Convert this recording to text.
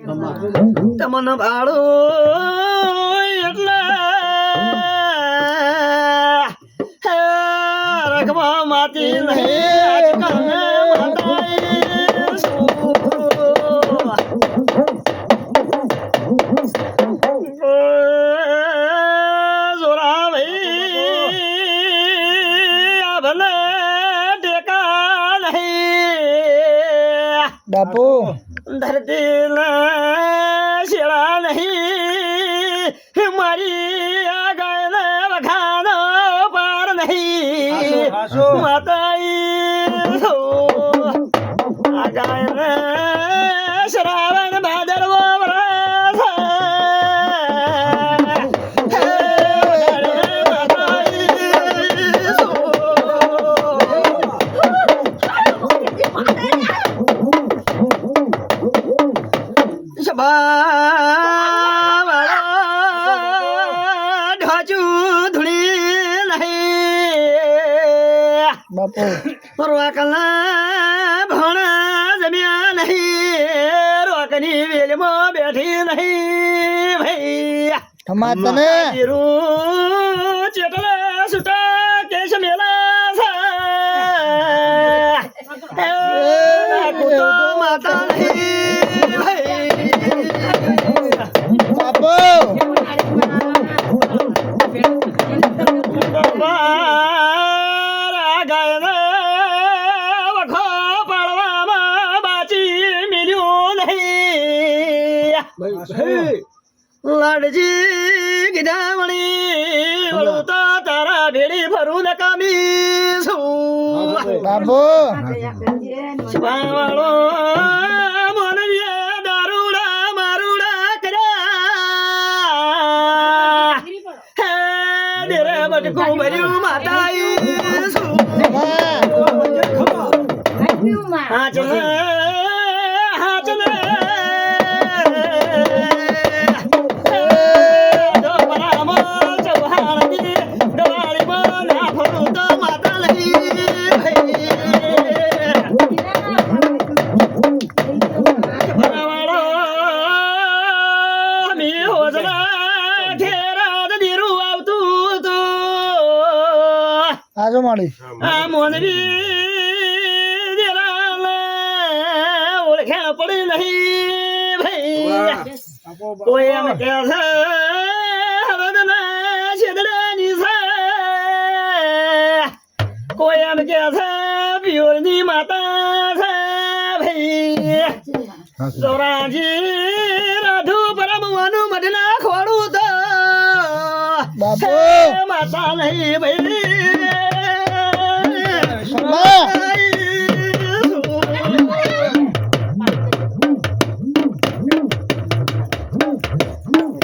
તમને ભાડો એટલે રખવા માતી નહીં જોરા ભાઈ આ ભલે ટેકા નહીં બાપુ ધરતી શેળા નહીં મારી આ ગાયને વખાનો પાર નહીં માતાઈ આ ગાયને શ્રાવણ ભાદરવો બાપુ રોકલા ભણા જમ્યા નહીં રોકની વેલમાં બેઠી નહીં ભાઈ તમાર તને ચેટલે સુટા કેશ મેલા માતા નહીં ભાઈ બાપુ લાડજી ગીધામણી વળું તો તારા ભેડી ફરું ને કામી છું બાપુ વાળો મોનવીએ દારૂડા મારુડા કર્યા હે દેરે બટકું ભર્યું માતાઈ છું હા ચલે આજો માડી આ મોનવી ઓળખાણ પડી નહીં ભાઈ કોઈ એમ કે છે હરદના છેદડાની છે કોઈ એમ કે છે પિયોરની માતા છે ભાઈ સોરાજી રાધુ પરમવાનું મઢના ખોડું તો બાપુ માતા નહીં ભાઈ